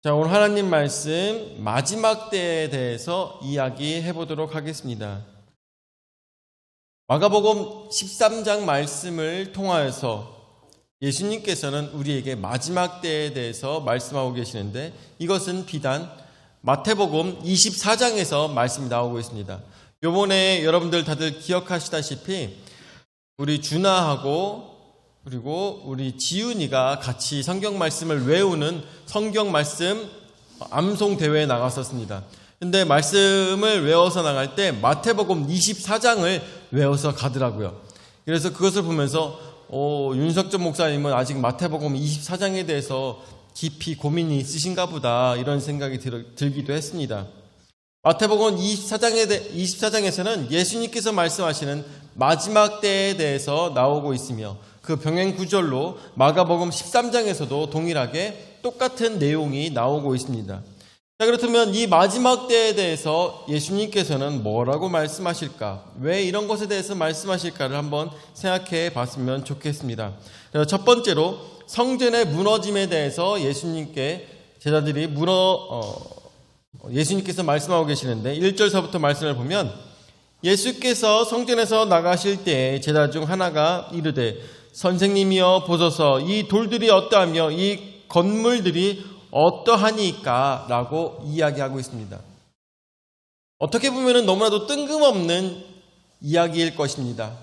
자, 오늘 하나님 말씀 마지막 때에 대해서 이야기해 보도록 하겠습니다. 마가복음 13장 말씀을 통하여서 예수님께서는 우리에게 마지막 때에 대해서 말씀하고 계시는데, 이것은 비단 마태복음 24장에서 말씀이 나오고 있습니다. 요번에 여러분들 다들 기억하시다시피 우리 준하하고 그리고 우리 지훈이가 같이 성경 말씀을 외우는 성경 말씀 암송 대회에 나갔었습니다. 근데 말씀을 외워서 나갈 때 마태복음 24장을 외워서 가더라고요. 그래서 그것을 보면서 윤석전 목사님은 아직 마태복음 24장에 대해서 깊이 고민이 있으신가 보다, 이런 생각이 들기도 했습니다. 마태복음 24장에서는 예수님께서 말씀하시는 마지막 때에 대해서 나오고 있으며, 그 병행 구절로 마가복음 13장에서도 동일하게 똑같은 내용이 나오고 있습니다. 자, 그렇다면 이 마지막 때에 대해서 예수님께서는 뭐라고 말씀하실까? 왜 이런 것에 대해서 말씀하실까를 한번 생각해 봤으면 좋겠습니다. 첫 번째로 성전의 무너짐에 대해서 예수님께 제자들이 예수님께서 말씀하고 계시는데, 1절서부터 말씀을 보면 예수께서 성전에서 나가실 때 제자 중 하나가 이르되 선생님이여 보소서, 이 돌들이 어떠하며 이 건물들이 어떠하니까? 라고 이야기하고 있습니다. 어떻게 보면 너무나도 뜬금없는 이야기일 것입니다.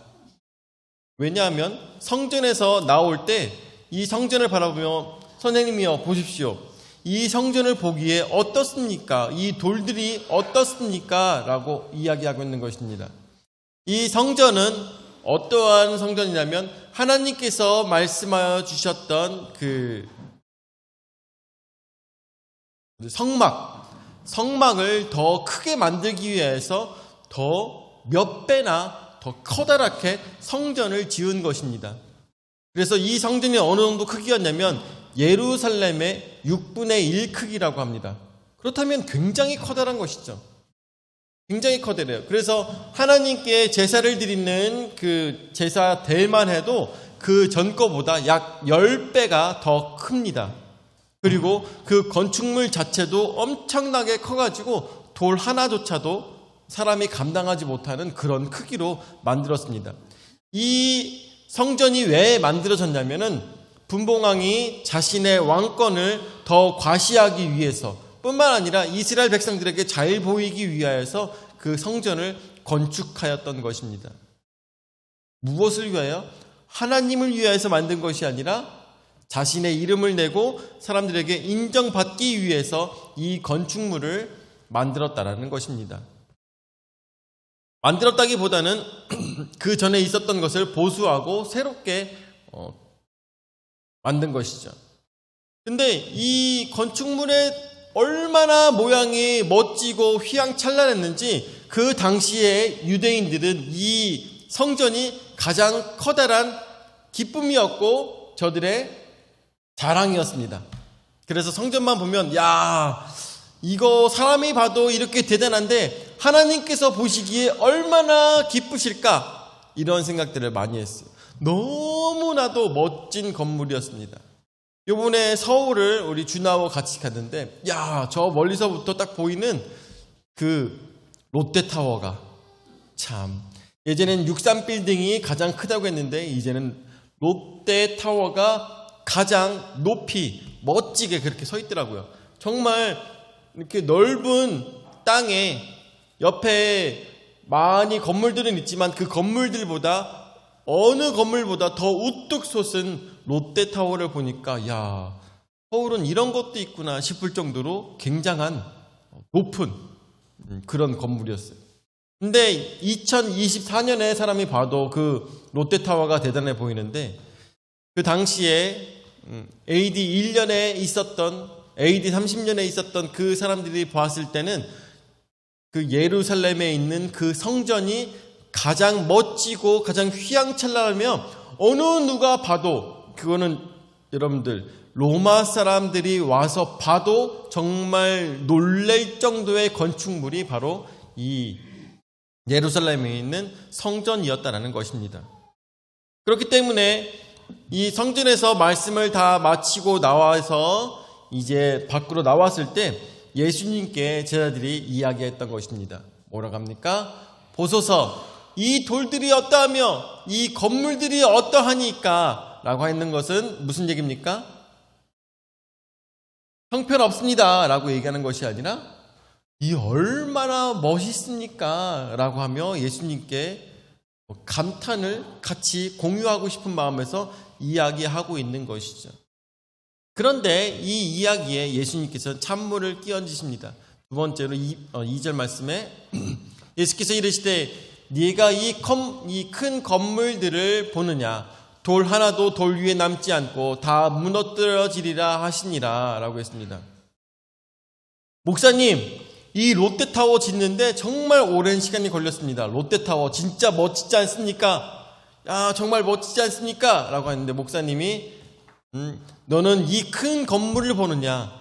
왜냐하면 성전에서 나올 때 이 성전을 바라보며 선생님이여 보십시오, 이 성전을 보기에 어떻습니까? 이 돌들이 어떻습니까? 라고 이야기하고 있는 것입니다. 이 성전은 어떠한 성전이냐면 하나님께서 말씀하여 주셨던 그 성막을 더 크게 만들기 위해서 더 몇 배나 더 커다랗게 성전을 지은 것입니다. 그래서 이 성전이 어느 정도 크기였냐면 예루살렘의 6분의 1 크기라고 합니다. 그렇다면 굉장히 커다란 것이죠. 굉장히 커다래요. 그래서 하나님께 제사를 드리는 그 제사 대만 해도 그 전 거보다 약 10배가 더 큽니다. 그리고 그 건축물 자체도 엄청나게 커가지고 돌 하나조차도 사람이 감당하지 못하는 그런 크기로 만들었습니다. 이 성전이 왜 만들어졌냐면은 분봉왕이 자신의 왕권을 더 과시하기 위해서 뿐만 아니라 이스라엘 백성들에게 잘 보이기 위하여서 그 성전을 건축하였던 것입니다. 무엇을 위하여? 하나님을 위하여서 만든 것이 아니라 자신의 이름을 내고 사람들에게 인정받기 위해서 이 건축물을 만들었다라는 것입니다. 만들었다기보다는 그 전에 있었던 것을 보수하고 새롭게 만든 것이죠. 근데 이 건축물의 얼마나 모양이 멋지고 휘황찬란했는지 그 당시에 유대인들은 이 성전이 가장 커다란 기쁨이었고 저들의 자랑이었습니다. 그래서 성전만 보면 야, 이거 사람이 봐도 이렇게 대단한데 하나님께서 보시기에 얼마나 기쁘실까, 이런 생각들을 많이 했어요. 너무나도 멋진 건물이었습니다. 요번에 서울을 우리 준하와 같이 갔는데, 야, 저 멀리서부터 딱 보이는 그 롯데타워가 참, 예전엔 63빌딩이 가장 크다고 했는데 이제는 롯데타워가 가장 높이 멋지게 그렇게 서 있더라고요. 정말 이렇게 넓은 땅에 옆에 많이 건물들은 있지만 그 건물들보다 어느 건물보다 더 우뚝 솟은 롯데타워를 보니까 야, 서울은 이런 것도 있구나 싶을 정도로 굉장한 높은 그런 건물이었어요. 근데 2024년에 사람이 봐도 그 롯데타워가 대단해 보이는데, 그 당시에 AD 1년에 있었던, AD 30년에 있었던 그 사람들이 봤을 때는 그 예루살렘에 있는 그 성전이 가장 멋지고 가장 휘황찬란하며 어느 누가 봐도, 그거는 여러분들 로마 사람들이 와서 봐도 정말 놀랄 정도의 건축물이 바로 이 예루살렘에 있는 성전이었다는 것입니다. 그렇기 때문에 이 성전에서 말씀을 다 마치고 나와서 이제 밖으로 나왔을 때 예수님께 제자들이 이야기했던 것입니다. 뭐라고 합니까? 보소서, 이 돌들이 어떠하며 이 건물들이 어떠하니까 라고 했는 것은 무슨 얘기입니까? 형편없습니다 라고 얘기하는 것이 아니라 이 얼마나 멋있습니까 라고 하며 예수님께 감탄을 같이 공유하고 싶은 마음에서 이야기하고 있는 것이죠. 그런데 이 이야기에 예수님께서 찬물을 끼얹으십니다. 두 번째로 2절 말씀에 예수께서 이르시되 네가 이 큰 건물들을 보느냐? 돌 하나도 돌 위에 남지 않고 다 무너뜨려지리라 하시니라 라고 했습니다. 목사님, 이 롯데타워 짓는데 정말 오랜 시간이 걸렸습니다. 롯데타워 진짜 멋지지 않습니까? 야, 정말 멋지지 않습니까? 라고 했는데 목사님이 너는 이 큰 건물을 보느냐?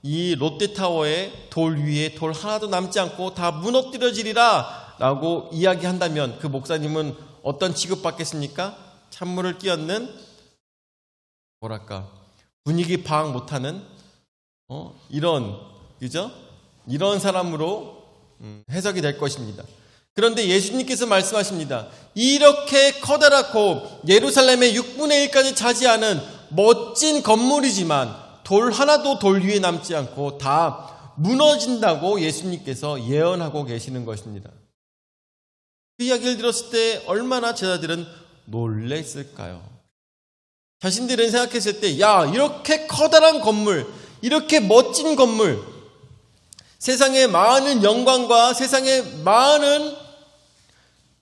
이 롯데타워의 돌 위에 돌 하나도 남지 않고 다 무너뜨려지리라 라고 이야기한다면 그 목사님은 어떤 취급받겠습니까? 찬물을 끼얹는 분위기 파악 못하는 이런 사람으로 해석이 될 것입니다. 그런데 예수님께서 말씀하십니다. 이렇게 커다랗고 예루살렘의 6분의 1까지 차지하는 멋진 건물이지만 돌 하나도 돌 위에 남지 않고 다 무너진다고 예수님께서 예언하고 계시는 것입니다. 그 이야기를 들었을 때 얼마나 제자들은 놀랬을까요? 자신들은 생각했을 때, 야, 이렇게 커다란 건물, 이렇게 멋진 건물, 세상의 많은 영광과 세상의 많은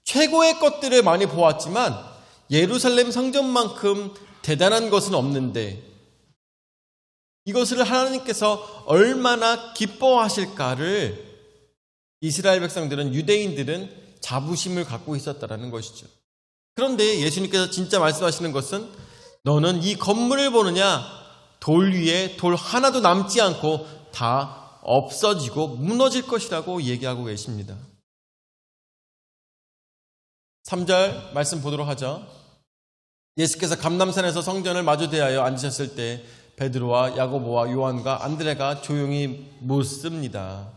최고의 것들을 많이 보았지만 예루살렘 성전만큼 대단한 것은 없는데 이것을 하나님께서 얼마나 기뻐하실까를 이스라엘 백성들은, 유대인들은 자부심을 갖고 있었다라는 것이죠. 그런데 예수님께서 진짜 말씀하시는 것은 너는 이 건물을 보느냐? 돌 위에 돌 하나도 남지 않고 다 없어지고 무너질 것이라고 얘기하고 계십니다. 3절 말씀 보도록 하죠. 예수께서 감람산에서 성전을 마주 대하여 앉으셨을 때 베드로와 야고보와 요한과 안드레가 조용히 묻습니다.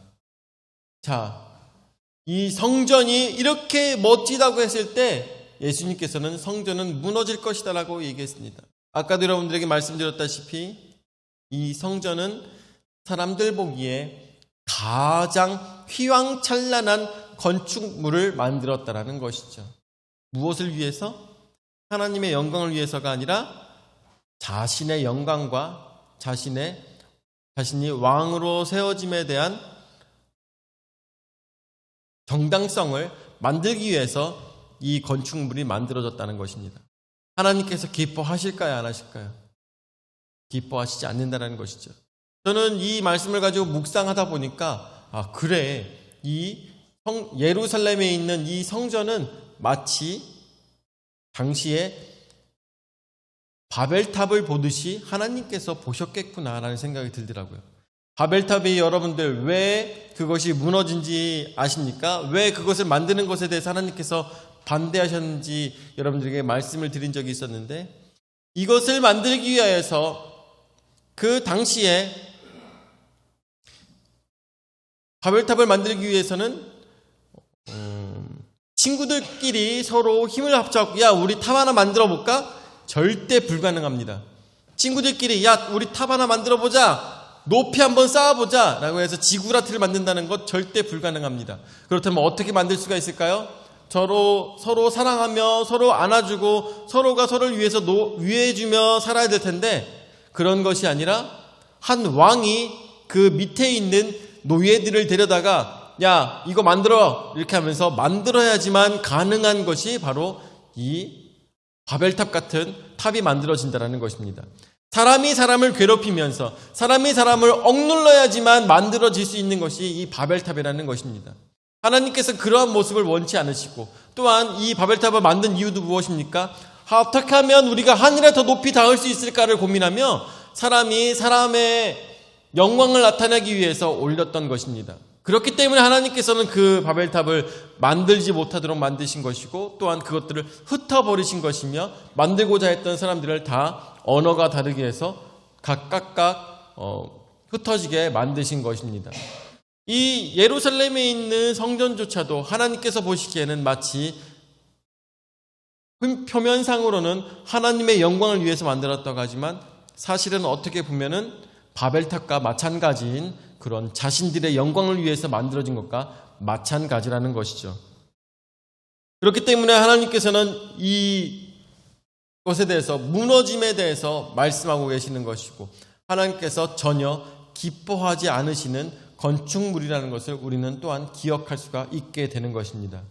자, 이 성전이 이렇게 멋지다고 했을 때 예수님께서는 성전은 무너질 것이다 라고 얘기했습니다. 아까도 여러분들에게 말씀드렸다시피 이 성전은 사람들 보기에 가장 휘황찬란한 건축물을 만들었다라는 것이죠. 무엇을 위해서? 하나님의 영광을 위해서가 아니라 자신의 영광과 자신이 왕으로 세워짐에 대한 정당성을 만들기 위해서 이 건축물이 만들어졌다는 것입니다. 하나님께서 기뻐하실까요? 안 하실까요? 기뻐하시지 않는다는 것이죠. 저는 이 말씀을 가지고 묵상하다 보니까 그래, 이 예루살렘에 있는 이 성전은 마치 당시에 바벨탑을 보듯이 하나님께서 보셨겠구나라는 생각이 들더라고요. 바벨탑이 여러분들 왜 그것이 무너진지 아십니까? 왜 그것을 만드는 것에 대해서 하나님께서 반대하셨는지 여러분들에게 말씀을 드린 적이 있었는데, 이것을 만들기 위하여서 그 당시에 바벨탑을 만들기 위해서는 친구들끼리 서로 힘을 합쳐갖고 야, 우리 탑 하나 만들어 볼까? 절대 불가능합니다. 친구들끼리 야, 우리 탑 하나 만들어 보자, 높이 한번 쌓아보자 라고 해서 지구라트를 만든다는 것 절대 불가능합니다. 그렇다면 어떻게 만들 수가 있을까요? 서로 사랑하며 서로 안아주고 서로가 서로를 위해서 위해주며 살아야 될 텐데, 그런 것이 아니라 한 왕이 그 밑에 있는 노예들을 데려다가 야, 이거 만들어 이렇게 하면서 만들어야지만 가능한 것이 바로 이 바벨탑 같은 탑이 만들어진다는 것입니다. 사람이 사람을 괴롭히면서 사람이 사람을 억눌러야지만 만들어질 수 있는 것이 이 바벨탑이라는 것입니다. 하나님께서 그러한 모습을 원치 않으시고, 또한 이 바벨탑을 만든 이유도 무엇입니까? 어떻게 하면 우리가 하늘에 더 높이 닿을 수 있을까를 고민하며 사람이 사람의 영광을 나타내기 위해서 올렸던 것입니다. 그렇기 때문에 하나님께서는 그 바벨탑을 만들지 못하도록 만드신 것이고, 또한 그것들을 흩어버리신 것이며, 만들고자 했던 사람들을 다 언어가 다르게 해서 각각 흩어지게 만드신 것입니다. 이 예루살렘에 있는 성전조차도 하나님께서 보시기에는 마치 표면상으로는 하나님의 영광을 위해서 만들었다고 하지만 사실은 어떻게 보면은 바벨탑과 마찬가지인 그런 자신들의 영광을 위해서 만들어진 것과 마찬가지라는 것이죠. 그렇기 때문에 하나님께서는 이것에 대해서 무너짐에 대해서 말씀하고 계시는 것이고 하나님께서 전혀 기뻐하지 않으시는 건축물이라는 것을 우리는 또한 기억할 수가 있게 되는 것입니다.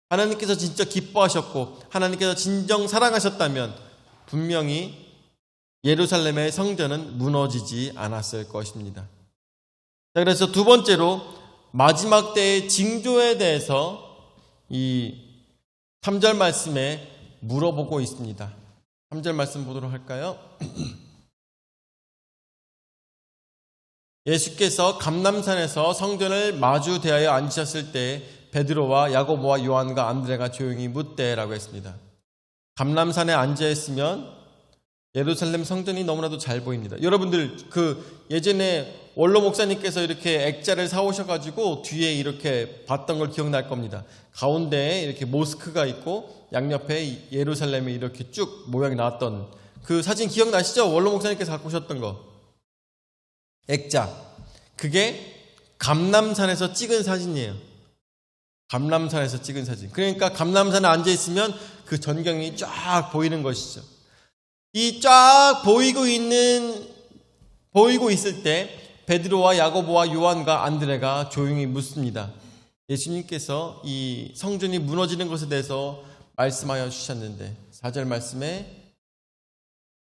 하나님께서 진짜 기뻐하셨고 하나님께서 진정 사랑하셨다면 분명히 예루살렘의 성전은 무너지지 않았을 것입니다. 자, 그래서 두 번째로 마지막 때의 징조에 대해서 이 3절 말씀에 물어보고 있습니다. 3절 말씀 보도록 할까요? 예수께서 감람산에서 성전을 마주 대하여 앉으셨을 때 베드로와 야고보와 요한과 안드레가 조용히 묻되라고 했습니다. 감람산에 앉아 있으면 예루살렘 성전이 너무나도 잘 보입니다. 여러분들 예전에 원로 목사님께서 이렇게 액자를 사오셔가지고 뒤에 이렇게 봤던 걸 기억날 겁니다. 가운데에 이렇게 모스크가 있고 양옆에 예루살렘이 이렇게 쭉 모양이 나왔던 그 사진 기억나시죠? 원로 목사님께서 갖고 오셨던 거. 액자. 그게 감람산에서 찍은 사진이에요. 감람산에서 찍은 사진. 그러니까 감람산에 앉아 있으면 그 전경이 쫙 보이는 것이죠. 이 쫙 보이고 있을 때 베드로와 야고보와 요한과 안드레가 조용히 묻습니다. 예수님께서 이 성전이 무너지는 것에 대해서 말씀하여 주셨는데 4절 말씀에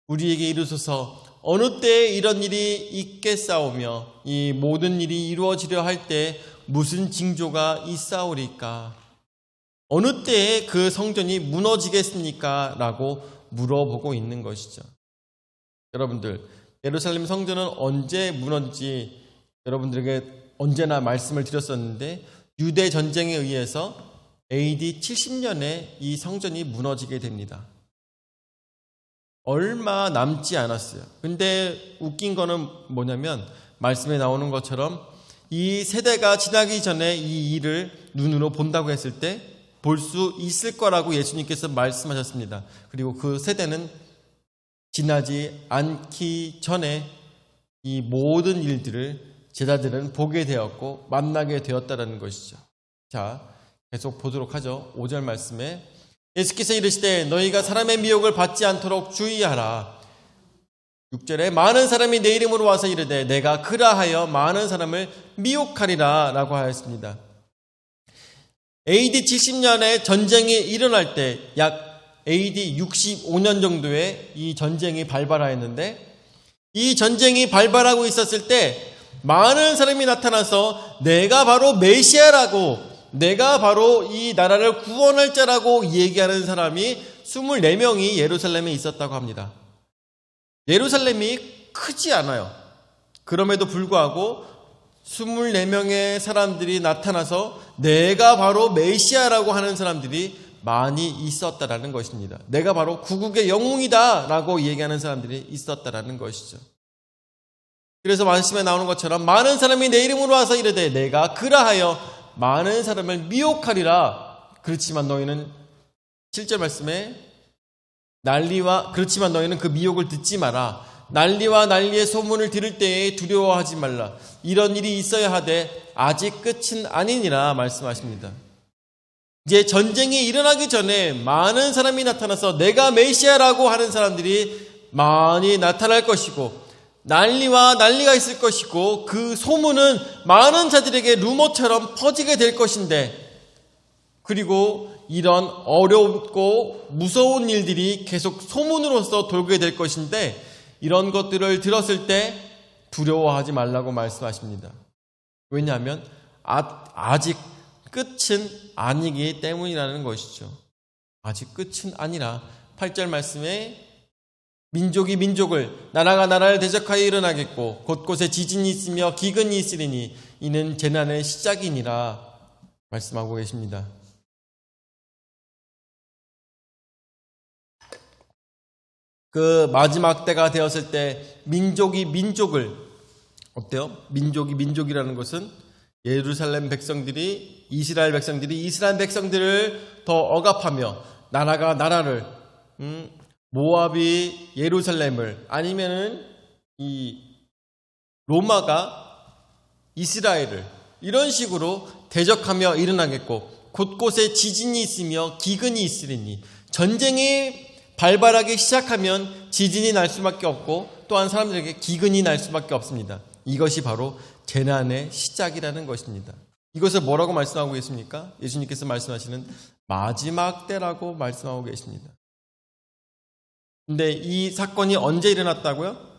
우리에게 이르소서 어느 때에 이런 일이 있겠사오며 이 모든 일이 이루어지려 할 때 무슨 징조가 있사오리까? 어느 때에 그 성전이 무너지겠습니까? 라고 물어보고 있는 것이죠. 여러분들, 예루살렘 성전은 언제 무너질지 여러분들에게 언제나 말씀을 드렸었는데 유대 전쟁에 의해서 AD 70년에 이 성전이 무너지게 됩니다. 얼마 남지 않았어요. 근데 웃긴 거는 뭐냐면 말씀에 나오는 것처럼 이 세대가 지나기 전에 이 일을 눈으로 본다고 했을 때 볼 수 있을 거라고 예수님께서 말씀하셨습니다. 그리고 그 세대는 지나지 않기 전에 이 모든 일들을 제자들은 보게 되었고 만나게 되었다는 것이죠. 자, 계속 보도록 하죠. 5절 말씀에 예수께서 이르시되 너희가 사람의 미혹을 받지 않도록 주의하라. 6절에 많은 사람이 내 이름으로 와서 이르되 내가 그라하여 많은 사람을 미혹하리라 라고 하였습니다. AD 70년에 전쟁이 일어날 때 약 AD 65년 정도에 이 전쟁이 발발하였는데 이 전쟁이 발발하고 있었을 때 많은 사람이 나타나서 내가 바로 메시아라고 내가 바로 이 나라를 구원할 자라고 얘기하는 사람이 24명이 예루살렘에 있었다고 합니다. 예루살렘이 크지 않아요. 그럼에도 불구하고 24명의 사람들이 나타나서 내가 바로 메시아라고 하는 사람들이 많이 있었다라는 것입니다. 내가 바로 구국의 영웅이다 라고 얘기하는 사람들이 있었다라는 것이죠. 그래서 말씀에 나오는 것처럼 많은 사람이 내 이름으로 와서 이르되 내가 그라하여 많은 사람을 미혹하리라. 그렇지만 너희는 7절 말씀에 그렇지만 너희는 그 미혹을 듣지 마라. 난리와 난리의 소문을 들을 때에 두려워하지 말라. 이런 일이 있어야 하되 아직 끝은 아니니라 말씀하십니다. 이제 전쟁이 일어나기 전에 많은 사람이 나타나서 내가 메시아라고 하는 사람들이 많이 나타날 것이고 난리와 난리가 있을 것이고 그 소문은 많은 자들에게 루머처럼 퍼지게 될 것인데 그리고 이런 어렵고 무서운 일들이 계속 소문으로서 돌게 될 것인데 이런 것들을 들었을 때 두려워하지 말라고 말씀하십니다. 왜냐하면 아직 끝은 아니기 때문이라는 것이죠. 아직 끝은 아니라 8절 말씀에 민족이 민족을 나라가 나라를 대적하여 일어나겠고 곳곳에 지진이 있으며 기근이 있으리니 이는 재난의 시작이니라 말씀하고 계십니다. 그 마지막 때가 되었을 때 민족이 민족을 어때요? 민족이라는 것은 예루살렘 백성들이 이스라엘 백성들을 더 억압하며 나라가 나라를 모압이 예루살렘을 아니면은 이 로마가 이스라엘을 이런 식으로 대적하며 일어나겠고 곳곳에 지진이 있으며 기근이 있으리니 전쟁이 발발하기 시작하면 지진이 날 수밖에 없고 또한 사람들에게 기근이 날 수밖에 없습니다. 이것이 바로 재난의 시작이라는 것입니다. 이것을 뭐라고 말씀하고 계십니까? 예수님께서 말씀하시는 마지막 때라고 말씀하고 계십니다. 근데 이 사건이 언제 일어났다고요?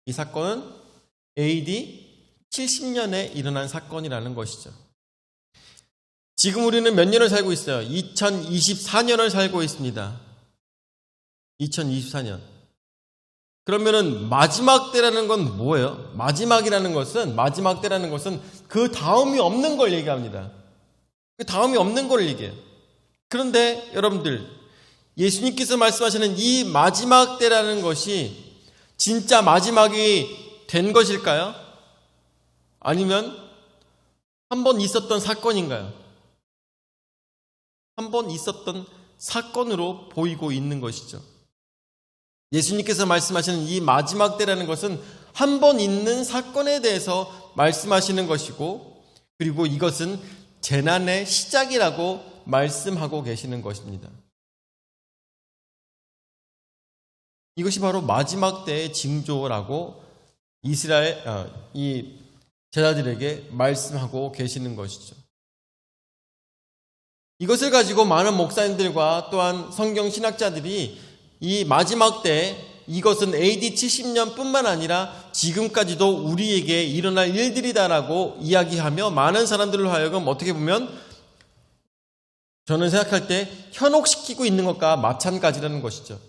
이 사건은 AD 70년에 일어난 사건이라는 것이죠. 지금 우리는 몇 년을 살고 있어요? 2024년을 살고 있습니다. 2024년. 그러면은 마지막 때라는 건 뭐예요? 마지막 때라는 것은 그 다음이 없는 걸 얘기합니다. 그 다음이 없는 걸 얘기해요. 그런데 여러분들, 예수님께서 말씀하시는 이 마지막 때라는 것이 진짜 마지막이 된 것일까요? 아니면 한 번 있었던 사건인가요? 한 번 있었던 사건으로 보이고 있는 것이죠. 예수님께서 말씀하시는 이 마지막 때라는 것은 한 번 있는 사건에 대해서 말씀하시는 것이고, 그리고 이것은 재난의 시작이라고 말씀하고 계시는 것입니다. 이것이 바로 마지막 때의 징조라고 이 제자들에게 말씀하고 계시는 것이죠. 이것을 가지고 많은 목사님들과 또한 성경 신학자들이 이 마지막 때 이것은 AD 70년뿐만 아니라 지금까지도 우리에게 일어날 일들이다라고 이야기하며 많은 사람들로 하여금 어떻게 보면 저는 생각할 때 현혹시키고 있는 것과 마찬가지라는 것이죠.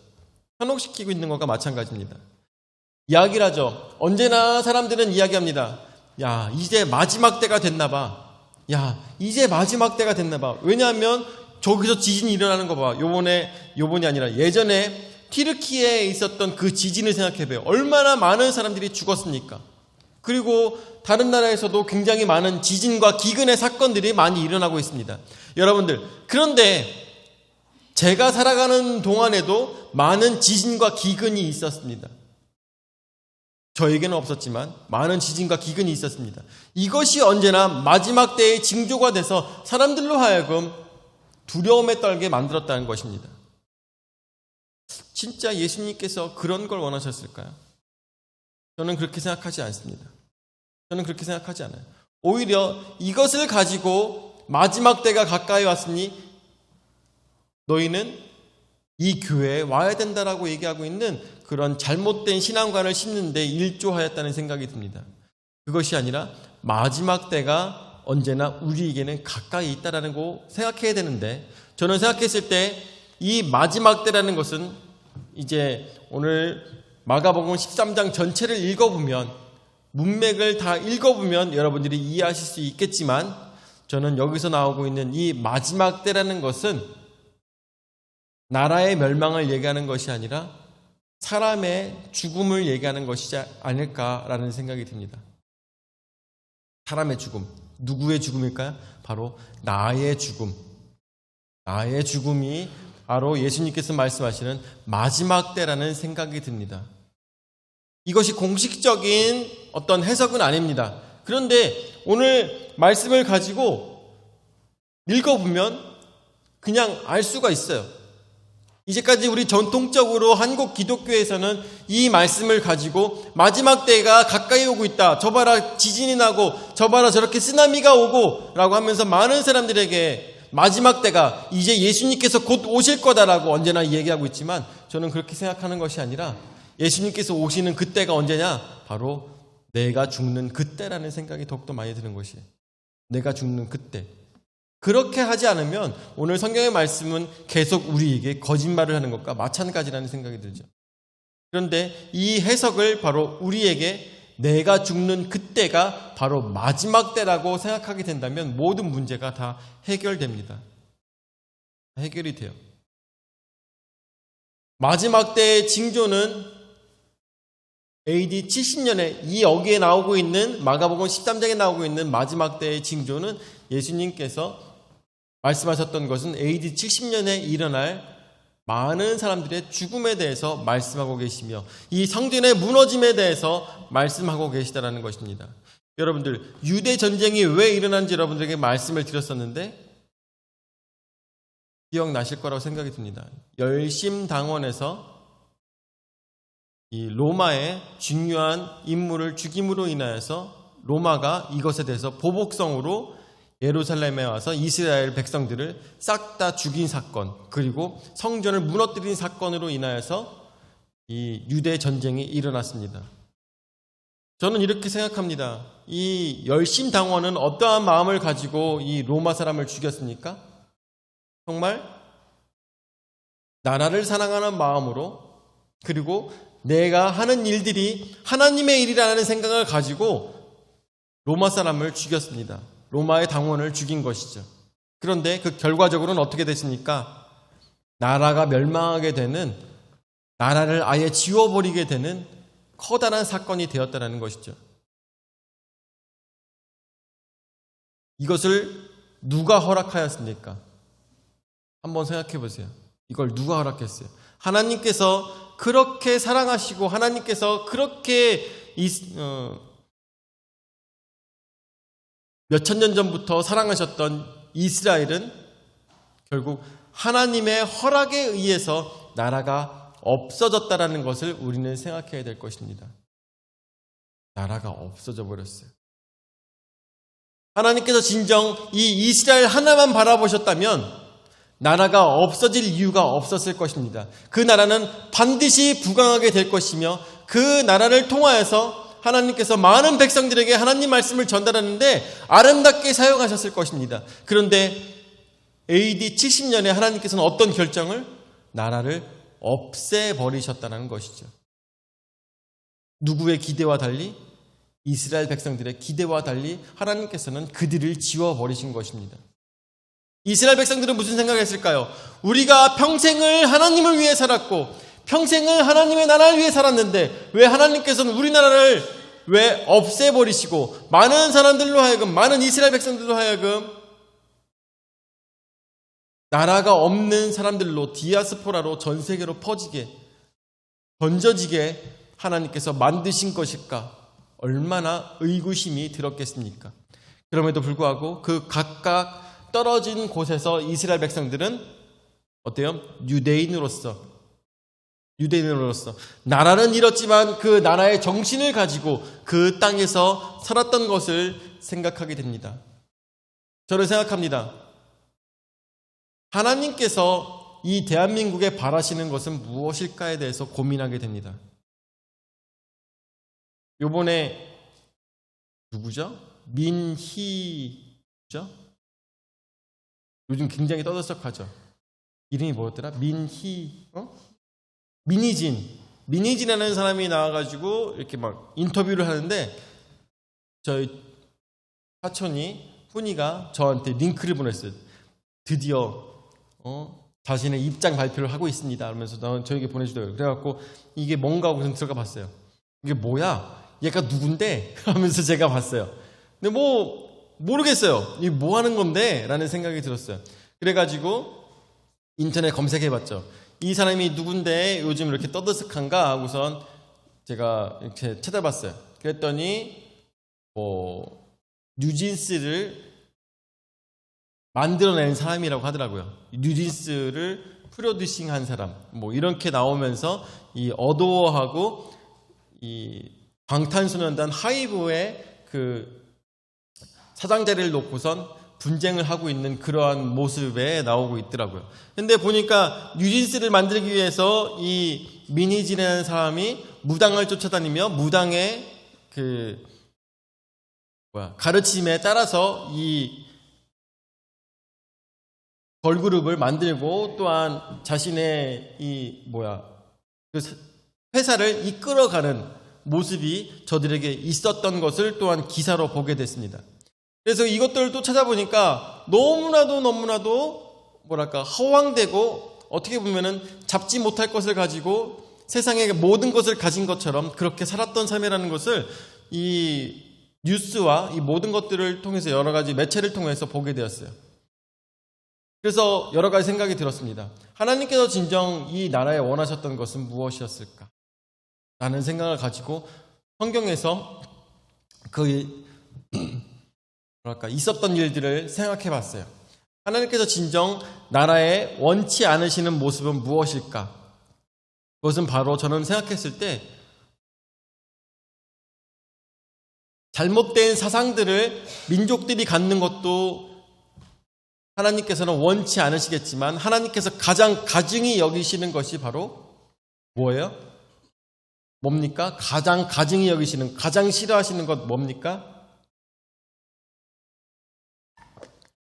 현혹시키고 있는 것과 마찬가지입니다. 이야기를 하죠. 언제나 사람들은 이야기합니다. 야, 이제 마지막 때가 됐나 봐. 야, 이제 마지막 때가 됐나 봐. 왜냐하면 저기서 지진이 일어나는 거 봐. 요번이 아니라 예전에 튀르키예에 있었던 그 지진을 생각해봐요. 얼마나 많은 사람들이 죽었습니까? 그리고 다른 나라에서도 굉장히 많은 지진과 기근의 사건들이 많이 일어나고 있습니다. 여러분들, 그런데 제가 살아가는 동안에도 많은 지진과 기근이 있었습니다. 저에게는 없었지만 많은 지진과 기근이 있었습니다. 이것이 언제나 마지막 때의 징조가 돼서 사람들로 하여금 두려움에 떨게 만들었다는 것입니다. 진짜 예수님께서 그런 걸 원하셨을까요? 저는 그렇게 생각하지 않습니다. 저는 그렇게 생각하지 않아요. 오히려 이것을 가지고 마지막 때가 가까이 왔으니 너희는 이 교회에 와야 된다라고 얘기하고 있는 그런 잘못된 신앙관을 심는 데 일조하였다는 생각이 듭니다. 그것이 아니라 마지막 때가 언제나 우리에게는 가까이 있다라는 거 생각해야 되는데, 저는 생각했을 때 이 마지막 때라는 것은 이제 오늘 마가복음 13장 전체를 읽어보면, 문맥을 다 읽어보면 여러분들이 이해하실 수 있겠지만, 저는 여기서 나오고 있는 이 마지막 때라는 것은 나라의 멸망을 얘기하는 것이 아니라 사람의 죽음을 얘기하는 것이지 않을까라는 생각이 듭니다. 사람의 죽음. 누구의 죽음일까요? 바로 나의 죽음. 나의 죽음이 바로 예수님께서 말씀하시는 마지막 때라는 생각이 듭니다. 이것이 공식적인 어떤 해석은 아닙니다. 그런데 오늘 말씀을 가지고 읽어보면 그냥 알 수가 있어요. 이제까지 우리 전통적으로 한국 기독교에서는 이 말씀을 가지고 마지막 때가 가까이 오고 있다. 저 봐라 지진이 나고 저 봐라 저렇게 쓰나미가 오고 라고 하면서 많은 사람들에게 마지막 때가 이제 예수님께서 곧 오실 거다라고 언제나 얘기하고 있지만, 저는 그렇게 생각하는 것이 아니라 예수님께서 오시는 그때가 언제냐? 바로 내가 죽는 그때라는 생각이 더욱더 많이 드는 것이에요. 내가 죽는 그때. 그렇게 하지 않으면 오늘 성경의 말씀은 계속 우리에게 거짓말을 하는 것과 마찬가지라는 생각이 들죠. 그런데 이 해석을 바로 우리에게 내가 죽는 그때가 바로 마지막 때라고 생각하게 된다면 모든 문제가 다 해결됩니다. 해결이 돼요. 마지막 때의 징조는 AD 70년에 이 여기에 나오고 있는 마가복음 13장에 나오고 있는 마지막 때의 징조는 예수님께서 말씀하셨던 것은 AD 70년에 일어날 많은 사람들의 죽음에 대해서 말씀하고 계시며 이 성전의 무너짐에 대해서 말씀하고 계시다라는 것입니다. 여러분들, 유대 전쟁이 왜 일어난지 여러분들에게 말씀을 드렸었는데 기억나실 거라고 생각이 듭니다. 열심당원에서 이 로마의 중요한 인물을 죽임으로 인하여서 로마가 이것에 대해서 보복성으로 예루살렘에 와서 이스라엘 백성들을 싹 다 죽인 사건, 그리고 성전을 무너뜨린 사건으로 인하여서 이 유대 전쟁이 일어났습니다. 저는 이렇게 생각합니다. 이 열심당원은 어떠한 마음을 가지고 이 로마 사람을 죽였습니까? 정말 나라를 사랑하는 마음으로, 그리고 내가 하는 일들이 하나님의 일이라는 생각을 가지고 로마 사람을 죽였습니다. 로마의 당원을 죽인 것이죠. 그런데 그 결과적으로는 어떻게 됐습니까? 나라가 멸망하게 되는, 나라를 아예 지워버리게 되는 커다란 사건이 되었다는 것이죠. 이것을 누가 허락하였습니까? 한번 생각해 보세요. 이걸 누가 허락했어요? 하나님께서 그렇게 사랑하시고 하나님께서 그렇게 몇천 년 전부터 사랑하셨던 이스라엘은 결국 하나님의 허락에 의해서 나라가 없어졌다라는 것을 우리는 생각해야 될 것입니다. 나라가 없어져 버렸어요. 하나님께서 진정 이 이스라엘 하나만 바라보셨다면 나라가 없어질 이유가 없었을 것입니다. 그 나라는 반드시 부강하게 될 것이며 그 나라를 통하여서 하나님께서 많은 백성들에게 하나님 말씀을 전달하는데 아름답게 사용하셨을 것입니다. 그런데 AD 70년에 하나님께서는 어떤 결정을? 나라를 없애버리셨다는 것이죠. 누구의 기대와 달리? 이스라엘 백성들의 기대와 달리 하나님께서는 그들을 지워버리신 것입니다. 이스라엘 백성들은 무슨 생각을 했을까요? 우리가 평생을 하나님을 위해 살았고 평생을 하나님의 나라를 위해 살았는데 왜 하나님께서는 우리나라를 왜 없애버리시고 많은 사람들로 하여금, 많은 이스라엘 백성들로 하여금 나라가 없는 사람들로, 디아스포라로 전 세계로 퍼지게, 던져지게 하나님께서 만드신 것일까? 얼마나 의구심이 들었겠습니까? 그럼에도 불구하고 그 각각 떨어진 곳에서 이스라엘 백성들은 어때요? 유대인으로서 나라는 잃었지만 그 나라의 정신을 가지고 그 땅에서 살았던 것을 생각하게 됩니다. 저는 생각합니다. 하나님께서 이 대한민국에 바라시는 것은 무엇일까에 대해서 고민하게 됩니다. 요번에 누구죠? 민희죠? 요즘 굉장히 떠들썩하죠. 이름이 뭐였더라? 민희진이라는 사람이 나와가지고 이렇게 막 인터뷰를 하는데 저희 사촌이 훈이가 저한테 링크를 보냈어요. 드디어 자신의 입장 발표를 하고 있습니다. 그러면서 저에게 보내주더라고요. 그래갖고 이게 뭔가 하고 좀 들어가 봤어요. 이게 뭐야? 얘가 누군데? 하면서 제가 봤어요. 근데 모르겠어요. 이게 뭐 하는 건데? 라는 생각이 들었어요. 그래가지고 인터넷 검색해봤죠. 이 사람이 누군데 요즘 이렇게 떠들썩한가 하고선 제가 이렇게 찾아봤어요. 그랬더니 뉴진스를 만들어낸 사람이라고 하더라고요. 뉴진스를 프로듀싱한 사람, 이렇게 나오면서 이 어도어하고 이 방탄소년단 하이브의 그 사장자리를 놓고선 분쟁을 하고 있는 그러한 모습에 나오고 있더라고요. 근데 보니까 뉴진스를 만들기 위해서 이 민희진이라는 사람이 무당을 쫓아다니며 무당의 가르침에 따라서 이 걸그룹을 만들고 또한 자신의 그 회사를 이끌어가는 모습이 저들에게 있었던 것을 또한 기사로 보게 됐습니다. 그래서 이것들을 또 찾아보니까 너무나도 허황되고 어떻게 보면은 잡지 못할 것을 가지고 세상의 모든 것을 가진 것처럼 그렇게 살았던 삶이라는 것을 이 뉴스와 이 모든 것들을 통해서 여러 가지 매체를 통해서 보게 되었어요. 그래서 여러 가지 생각이 들었습니다. 하나님께서 진정 이 나라에 원하셨던 것은 무엇이었을까? 라는 생각을 가지고 성경에서 있었던 일들을 생각해 봤어요. 하나님께서 진정 나라에 원치 않으시는 모습은 무엇일까? 그것은 바로 저는 생각했을 때 잘못된 사상들을 민족들이 갖는 것도 하나님께서는 원치 않으시겠지만 하나님께서 가장 가증히 여기시는 것이 바로 뭐예요? 뭡니까? 가장 가증히 여기시는, 가장 싫어하시는 것 뭡니까?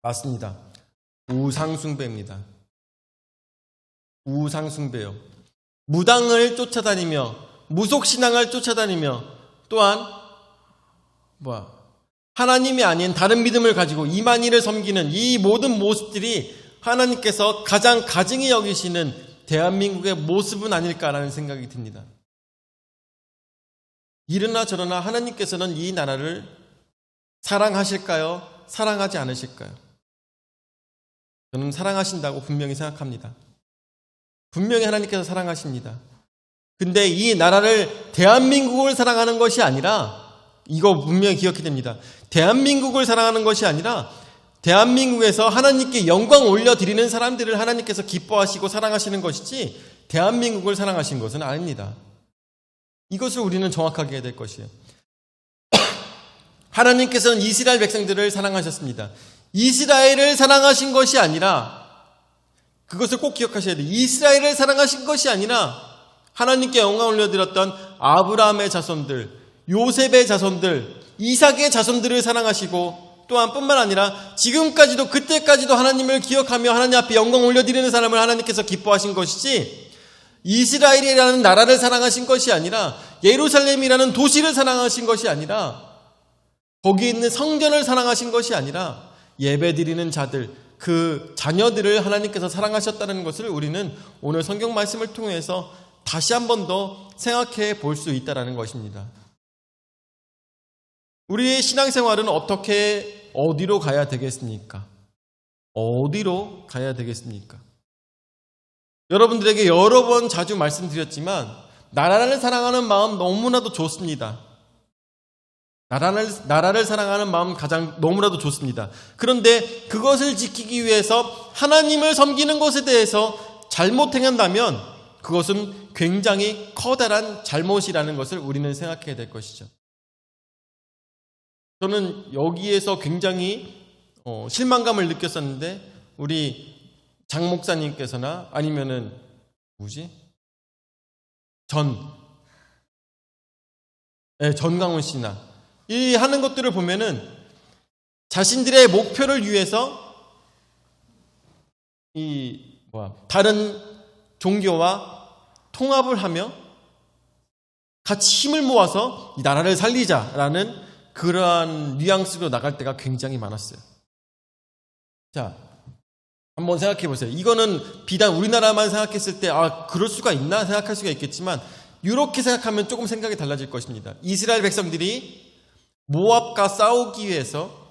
맞습니다. 우상숭배입니다. 우상숭배요. 무당을 쫓아다니며 무속신앙을 쫓아다니며 또한 하나님이 아닌 다른 믿음을 가지고 이만희를 섬기는 이 모든 모습들이 하나님께서 가장 가증히 여기시는 대한민국의 모습은 아닐까라는 생각이 듭니다. 이러나 저러나 하나님께서는 이 나라를 사랑하실까요? 사랑하지 않으실까요? 저는 사랑하신다고 분명히 생각합니다. 분명히 하나님께서 사랑하십니다. 근데 이 나라를 대한민국을 사랑하는 것이 아니라 이거 분명히 기억해야 됩니다. 대한민국을 사랑하는 것이 아니라 대한민국에서 하나님께 영광 올려드리는 사람들을 하나님께서 기뻐하시고 사랑하시는 것이지 대한민국을 사랑하신 것은 아닙니다. 이것을 우리는 정확하게 해야 될 것이에요. 하나님께서는 이스라엘 백성들을 사랑하셨습니다. 이스라엘을 사랑하신 것이 아니라 그것을 꼭 기억하셔야 돼요. 이스라엘을 사랑하신 것이 아니라 하나님께 영광 올려드렸던 아브라함의 자손들, 요셉의 자손들, 이삭의 자손들을 사랑하시고 또한 뿐만 아니라 지금까지도 그때까지도 하나님을 기억하며 하나님 앞에 영광 올려드리는 사람을 하나님께서 기뻐하신 것이지 이스라엘이라는 나라를 사랑하신 것이 아니라 예루살렘이라는 도시를 사랑하신 것이 아니라 거기에 있는 성전을 사랑하신 것이 아니라 예배드리는 자들, 그 자녀들을 하나님께서 사랑하셨다는 것을 우리는 오늘 성경 말씀을 통해서 다시 한 번 더 생각해 볼 수 있다는 것입니다. 우리의 신앙생활은 어디로 가야 되겠습니까? 어디로 가야 되겠습니까? 여러분들에게 여러 번 자주 말씀드렸지만 나라를 사랑하는 마음 너무나도 좋습니다. 나라를 사랑하는 마음 너무나도 좋습니다. 그런데 그것을 지키기 위해서 하나님을 섬기는 것에 대해서 잘못 행한다면 그것은 굉장히 커다란 잘못이라는 것을 우리는 생각해야 될 것이죠. 저는 여기에서 굉장히 실망감을 느꼈었는데 우리 장 목사님께서나 아니면은 전강훈 씨나 이 하는 것들을 보면은 자신들의 목표를 위해서 다른 종교와 통합을 하며 같이 힘을 모아서 이 나라를 살리자라는 그러한 뉘앙스로 나갈 때가 굉장히 많았어요. 자, 한번 생각해 보세요. 이거는 비단 우리나라만 생각했을 때 그럴 수가 있나 생각할 수가 있겠지만 이렇게 생각하면 조금 생각이 달라질 것입니다. 이스라엘 백성들이 모압과 싸우기 위해서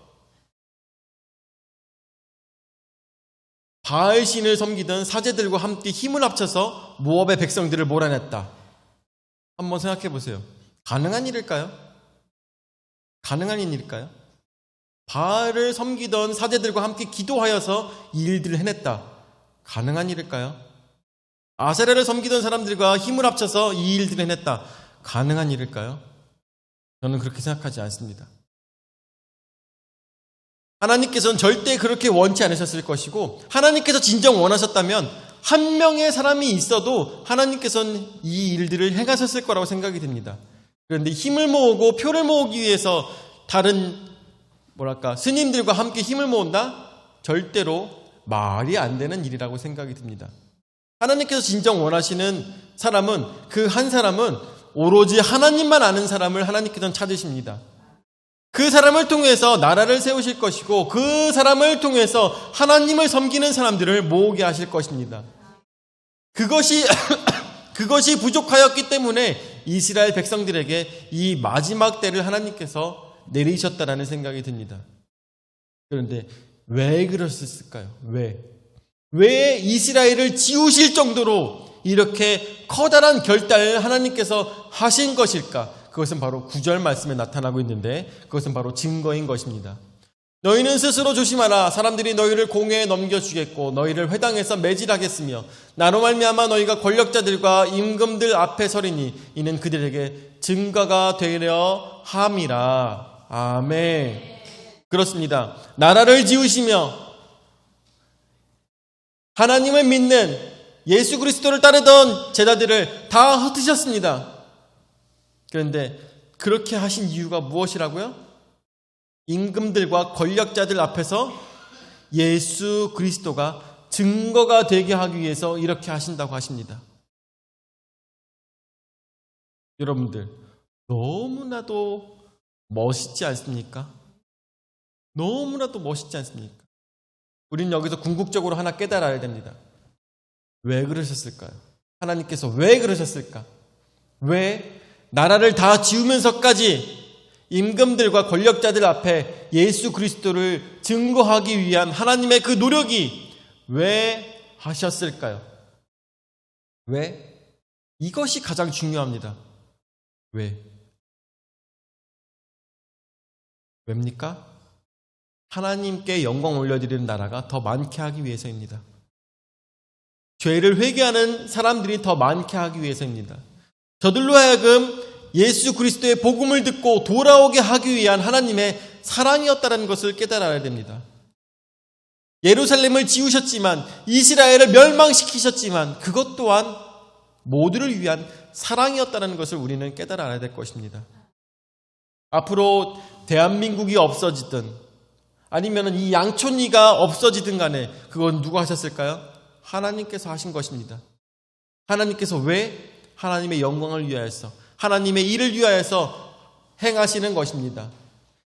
바알신을 섬기던 사제들과 함께 힘을 합쳐서 모압의 백성들을 몰아냈다. 한번 생각해 보세요. 가능한 일일까요? 가능한 일일까요? 바알을 섬기던 사제들과 함께 기도하여서 이 일들을 해냈다. 가능한 일일까요? 아세라를 섬기던 사람들과 힘을 합쳐서 이 일들을 해냈다. 가능한 일일까요? 저는 그렇게 생각하지 않습니다. 하나님께서는 절대 그렇게 원치 않으셨을 것이고 하나님께서 진정 원하셨다면 한 명의 사람이 있어도 하나님께서는 이 일들을 행하셨을 거라고 생각이 듭니다. 그런데 힘을 모으고 표를 모으기 위해서 다른 스님들과 함께 힘을 모은다? 절대로 말이 안 되는 일이라고 생각이 듭니다. 하나님께서 진정 원하시는 사람은 그 한 사람은 오로지 하나님만 아는 사람을 하나님께서는 찾으십니다. 그 사람을 통해서 나라를 세우실 것이고 그 사람을 통해서 하나님을 섬기는 사람들을 모으게 하실 것입니다. 그것이 그것이 부족하였기 때문에 이스라엘 백성들에게 이 마지막 때를 하나님께서 내리셨다라는 생각이 듭니다. 그런데 왜 그러셨을까요? 왜 이스라엘을 지우실 정도로 이렇게 커다란 결단을 하나님께서 하신 것일까? 그것은 바로 9절 말씀에 나타나고 있는데 그것은 바로 증거인 것입니다. 너희는 스스로 조심하라. 사람들이 너희를 공회에 넘겨주겠고 너희를 회당에서 매질하겠으며 나로 말미암아 너희가 권력자들과 임금들 앞에 서리니 이는 그들에게 증거가 되려 함이라. 아멘. 그렇습니다. 나라를 지으시며 하나님을 믿는 예수 그리스도를 따르던 제자들을 다 흩으셨습니다. 그런데 그렇게 하신 이유가 무엇이라고요? 임금들과 권력자들 앞에서 예수 그리스도가 증거가 되게 하기 위해서 이렇게 하신다고 하십니다. 여러분들, 너무나도 멋있지 않습니까? 너무나도 멋있지 않습니까? 우리는 여기서 궁극적으로 하나 깨달아야 됩니다. 왜 그러셨을까요? 하나님께서 왜 그러셨을까? 왜 나라를 다 지우면서까지 임금들과 권력자들 앞에 예수 그리스도를 증거하기 위한 하나님의 그 노력이 왜 하셨을까요? 왜? 이것이 가장 중요합니다. 왜입니까? 하나님께 영광 올려드리는 나라가 더 많게 하기 위해서입니다. 죄를 회개하는 사람들이 더 많게 하기 위해서입니다. 저들로 하여금 예수 그리스도의 복음을 듣고 돌아오게 하기 위한 하나님의 사랑이었다는 것을 깨달아야 됩니다. 예루살렘을 지우셨지만 이스라엘을 멸망시키셨지만 그것 또한 모두를 위한 사랑이었다는 것을 우리는 깨달아야 될 것입니다. 앞으로 대한민국이 없어지든 아니면 이 양촌리가 없어지든 간에 그건 누가 하셨을까요? 하나님께서 하신 것입니다. 하나님께서 왜? 하나님의 영광을 위하여서 하나님의 일을 위하여서 행하시는 것입니다.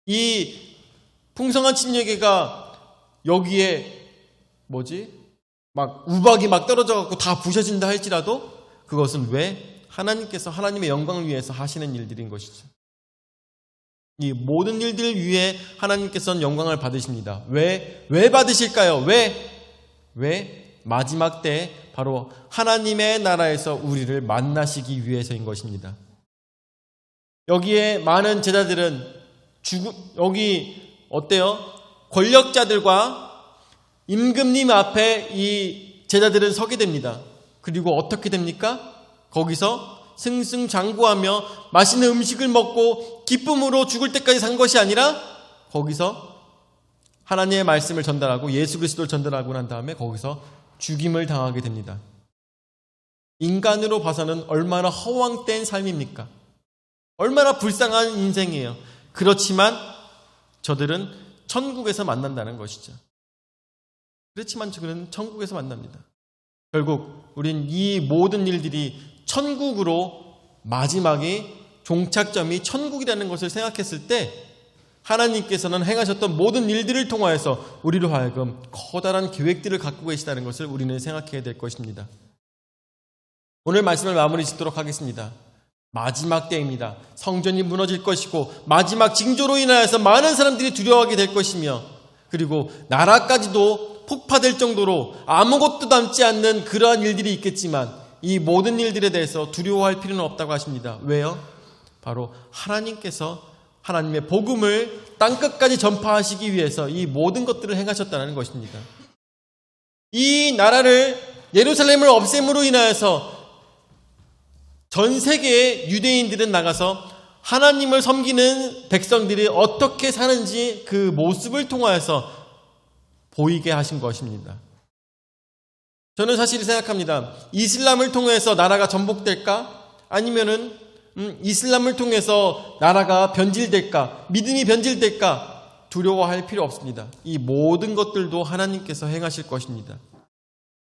이 풍성한 침례계가 여기에 막 우박이 막 떨어져 갖고 다 부셔진다 할지라도 그것은 왜? 하나님께서 하나님의 영광을 위해서 하시는 일들인 것이죠. 이 모든 일들을 위해 하나님께서는 영광을 받으십니다. 왜 받으실까요? 왜? 마지막 때 바로 하나님의 나라에서 우리를 만나시기 위해서인 것입니다. 여기에 많은 제자들은 여기 어때요? 권력자들과 임금님 앞에 이 제자들은 서게 됩니다. 그리고 어떻게 됩니까? 거기서 승승장구하며 맛있는 음식을 먹고 기쁨으로 죽을 때까지 산 것이 아니라 거기서 하나님의 말씀을 전달하고 예수 그리스도를 전달하고 난 다음에 거기서 죽임을 당하게 됩니다. 인간으로 봐서는 얼마나 허황된 삶입니까? 얼마나 불쌍한 인생이에요. 그렇지만 저들은 천국에서 만난다는 것이죠. 그렇지만 저들은 천국에서 만납니다. 결국 우린 이 모든 일들이 천국으로 마지막이 종착점이 천국이라는 것을 생각했을 때 하나님께서는 행하셨던 모든 일들을 통하여서 우리로 하여금 커다란 계획들을 갖고 계시다는 것을 우리는 생각해야 될 것입니다. 오늘 말씀을 마무리 짓도록 하겠습니다. 마지막 때입니다. 성전이 무너질 것이고 마지막 징조로 인하여서 많은 사람들이 두려워하게 될 것이며 그리고 나라까지도 폭파될 정도로 아무것도 남지 않는 그러한 일들이 있겠지만 이 모든 일들에 대해서 두려워할 필요는 없다고 하십니다. 왜요? 바로 하나님께서 하나님의 복음을 땅끝까지 전파하시기 위해서 이 모든 것들을 행하셨다는 것입니다. 이 나라를 예루살렘을 없앰으로 인하여서 전 세계의 유대인들은 나가서 하나님을 섬기는 백성들이 어떻게 사는지 그 모습을 통하여서 보이게 하신 것입니다. 저는 사실 생각합니다. 이슬람을 통해서 나라가 전복될까? 아니면은 이슬람을 통해서 나라가 변질될까? 믿음이 변질될까? 두려워할 필요 없습니다. 이 모든 것들도 하나님께서 행하실 것입니다.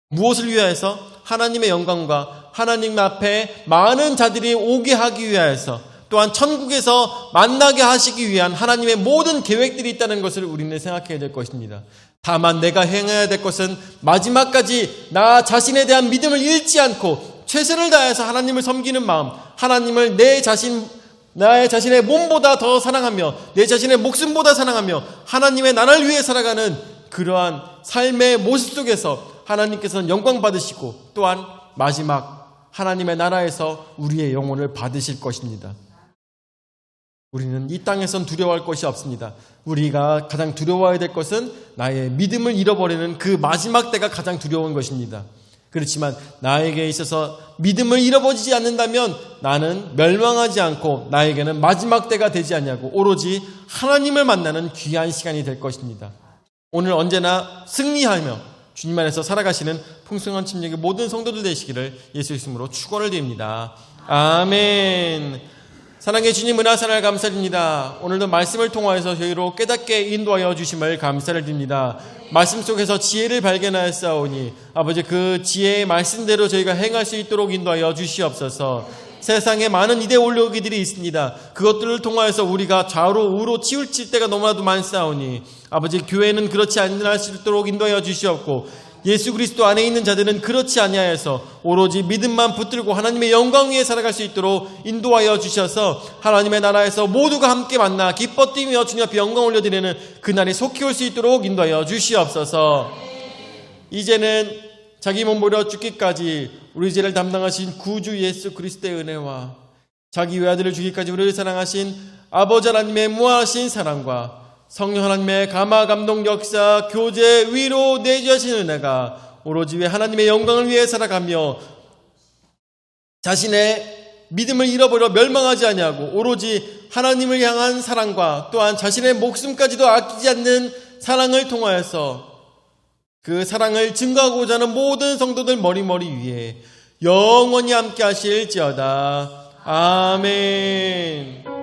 무엇을 위하여서? 하나님의 영광과 하나님 앞에 많은 자들이 오게 하기 위하여서 또한 천국에서 만나게 하시기 위한 하나님의 모든 계획들이 있다는 것을 우리는 생각해야 될 것입니다. 다만 내가 행해야 될 것은 마지막까지 나 자신에 대한 믿음을 잃지 않고 최선을 다해서 하나님을 섬기는 마음, 하나님을 나의 자신의 몸보다 더 사랑하며 내 자신의 목숨보다 사랑하며 하나님의 나라를 위해 살아가는 그러한 삶의 모습 속에서 하나님께서는 영광 받으시고 또한 마지막 하나님의 나라에서 우리의 영혼을 받으실 것입니다. 우리는 이 땅에선 두려워할 것이 없습니다. 우리가 가장 두려워해야 될 것은 나의 믿음을 잃어버리는 그 마지막 때가 가장 두려운 것입니다. 그렇지만 나에게 있어서 믿음을 잃어버리지 않는다면 나는 멸망하지 않고 나에게는 마지막 때가 되지 않냐고 오로지 하나님을 만나는 귀한 시간이 될 것입니다. 오늘 언제나 승리하며 주님 안에서 살아가시는 풍성한 침략의 모든 성도들 되시기를 예수 이름으로 축원을 드립니다. 아멘. 사랑의 주님 은하 사랑을 감사드립니다. 오늘도 말씀을 통하여서 저희로 깨닫게 인도하여 주심을 감사를 드립니다. 말씀 속에서 지혜를 발견하였사오니 아버지 그 지혜의 말씀대로 저희가 행할 수 있도록 인도하여 주시옵소서. 세상에 많은 이데올로기들이 있습니다. 그것들을 통하여서 우리가 좌우로 우로 치우칠 때가 너무나도 많사오니 아버지 교회는 그렇지 않을 수 있도록 인도하여 주시옵고 예수 그리스도 안에 있는 자들은 그렇지 아니하여서 오로지 믿음만 붙들고 하나님의 영광 위에 살아갈 수 있도록 인도하여 주셔서 하나님의 나라에서 모두가 함께 만나 기뻐 뛰며 주님 앞에 영광 올려드리는 그날이 속히 올 수 있도록 인도하여 주시옵소서. 이제는 자기 몸 버려 죽기까지 우리 죄를 담당하신 구주 예수 그리스도의 은혜와 자기 외아들을 주기까지 우리를 사랑하신 아버지 하나님의 무한하신 사랑과 성령 하나님의 감화 감동 역사 교제 위로 내주하신 은혜가 오로지 하나님의 영광을 위해 살아가며 자신의 믿음을 잃어버려 멸망하지 아니하고 오로지 하나님을 향한 사랑과 또한 자신의 목숨까지도 아끼지 않는 사랑을 통하여서 그 사랑을 증거하고자 하는 모든 성도들 머리머리 위에 영원히 함께 하실지어다. 아멘.